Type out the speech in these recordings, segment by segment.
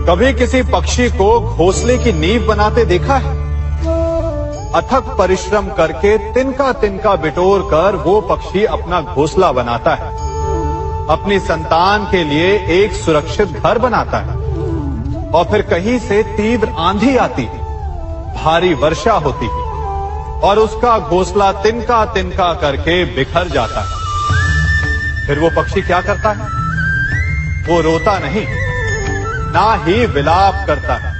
कभी किसी पक्षी को घोंसले की नींव बनाते देखा है? अथक परिश्रम करके तिनका तिनका बिटोर कर वो पक्षी अपना घोंसला बनाता है, अपनी संतान के लिए एक सुरक्षित घर बनाता है। और फिर कहीं से तीव्र आंधी आती है, भारी वर्षा होती है और उसका घोंसला तिनका तिनका करके बिखर जाता है। फिर वो पक्षी क्या करता है? वो रोता नहीं, ना ही विलाप करता है।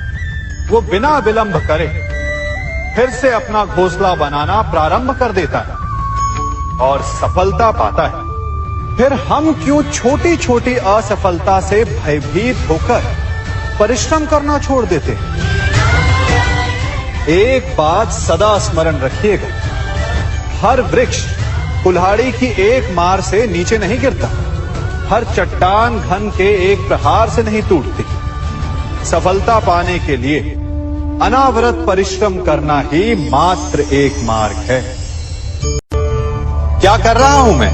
वो बिना विलंब करे फिर से अपना घोंसला बनाना प्रारंभ कर देता है और सफलता पाता है। फिर हम क्यों छोटी छोटी असफलता से भयभीत होकर परिश्रम करना छोड़ देते हैं? एक बात सदा स्मरण रखिएगा, हर वृक्ष कुल्हाड़ी की एक मार से नीचे नहीं गिरता, हर चट्टान घन के एक प्रहार से नहीं टूटती। सफलता पाने के लिए अनावरत परिश्रम करना ही मात्र एक मार्ग है। क्या कर रहा हूं मैं?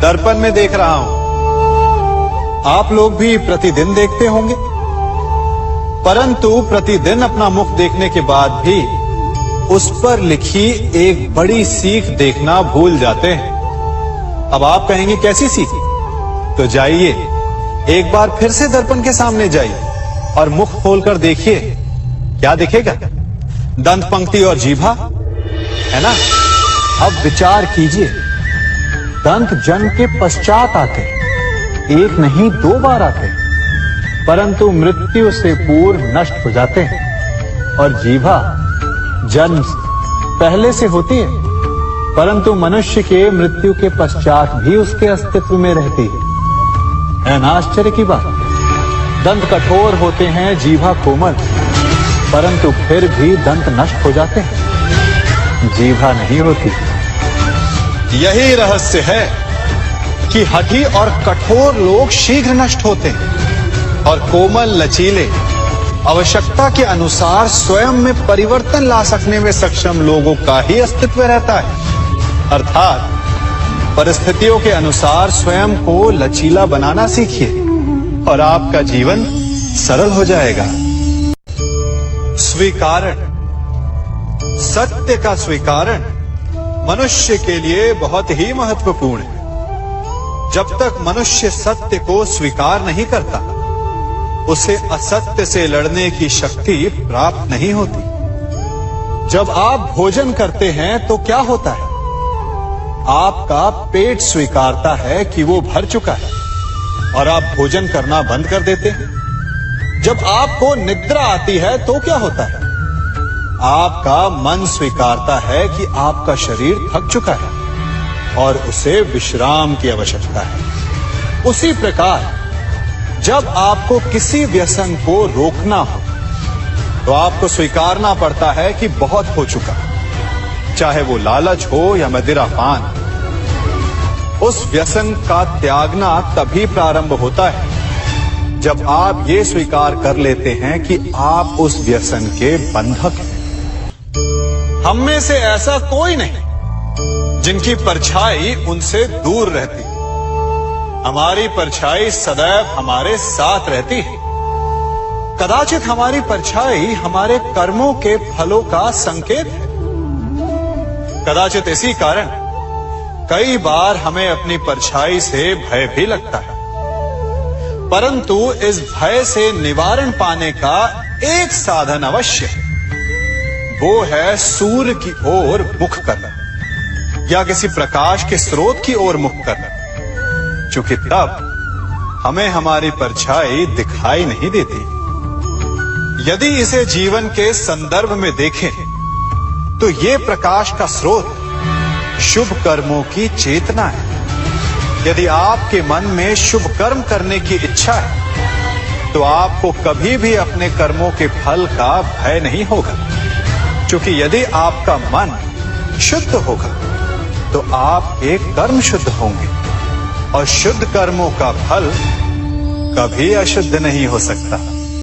दर्पण में देख रहा हूं। आप लोग भी प्रतिदिन देखते होंगे, परंतु प्रतिदिन अपना मुख देखने के बाद भी उस पर लिखी एक बड़ी सीख देखना भूल जाते हैं। अब आप कहेंगे कैसी सीख? तो जाइए, एक बार फिर से दर्पण के सामने जाइए और मुख खोलकर देखिए, क्या दिखेगा? दंत पंक्ति और जीभा, है ना? अब विचार कीजिए, दंत जन्म के पश्चात आते, एक नहीं 2 बार आते, परंतु मृत्यु से पूर्व नष्ट हो जाते हैं। और जीभा जन्म पहले से होती है, परंतु मनुष्य के मृत्यु के पश्चात भी उसके अस्तित्व में रहती है ना आश्चर्य की बात? दंत कठोर होते हैं, जीभा कोमल, परंतु फिर भी दंत नष्ट हो जाते हैं, जीभा नहीं होती। यही रहस्य है कि हठी और कठोर लोग शीघ्र नष्ट होते हैं और कोमल लचीले आवश्यकता के अनुसार स्वयं में परिवर्तन ला सकने में सक्षम लोगों का ही अस्तित्व रहता है। अर्थात परिस्थितियों के अनुसार स्वयं को लचीला बनाना सीखिए और आपका जीवन सरल हो जाएगा। स्वीकारण, सत्य का स्वीकारण मनुष्य के लिए बहुत ही महत्वपूर्ण है। जब तक मनुष्य सत्य को स्वीकार नहीं करता, उसे असत्य से लड़ने की शक्ति प्राप्त नहीं होती। जब आप भोजन करते हैं तो क्या होता है? आपका पेट स्वीकारता है कि वो भर चुका है और आप भोजन करना बंद कर देते हैं। जब आपको निद्रा आती है तो क्या होता है? आपका मन स्वीकारता है कि आपका शरीर थक चुका है और उसे विश्राम की आवश्यकता है। उसी प्रकार जब आपको किसी व्यसन को रोकना हो तो आपको स्वीकारना पड़ता है कि बहुत हो चुका, चाहे वो लालच हो या मदिरापान। उस व्यसन का त्यागना तभी प्रारंभ होता है जब आप ये स्वीकार कर लेते हैं कि आप उस व्यसन के बंधक हैं। हम में से ऐसा कोई नहीं जिनकी परछाई उनसे दूर रहती। हमारी परछाई सदैव हमारे साथ रहती है। कदाचित हमारी परछाई हमारे कर्मों के फलों का संकेत है। कदाचित इसी कारण कई बार हमें अपनी परछाई से भय भी लगता है, परंतु इस भय से निवारण पाने का एक साधन अवश्य है। वो है सूर्य की ओर मुख करना या किसी प्रकाश के स्रोत की ओर मुख करना, क्योंकि तब हमें हमारी परछाई दिखाई नहीं देती। यदि इसे जीवन के संदर्भ में देखें तो ये प्रकाश का स्रोत शुभ कर्मों की चेतना है। यदि आपके मन में शुभ कर्म करने की इच्छा है तो आपको कभी भी अपने कर्मों के फल का भय नहीं होगा, क्योंकि यदि आपका मन शुद्ध होगा तो आप एक कर्म शुद्ध होंगे और शुद्ध कर्मों का फल कभी अशुद्ध नहीं हो सकता।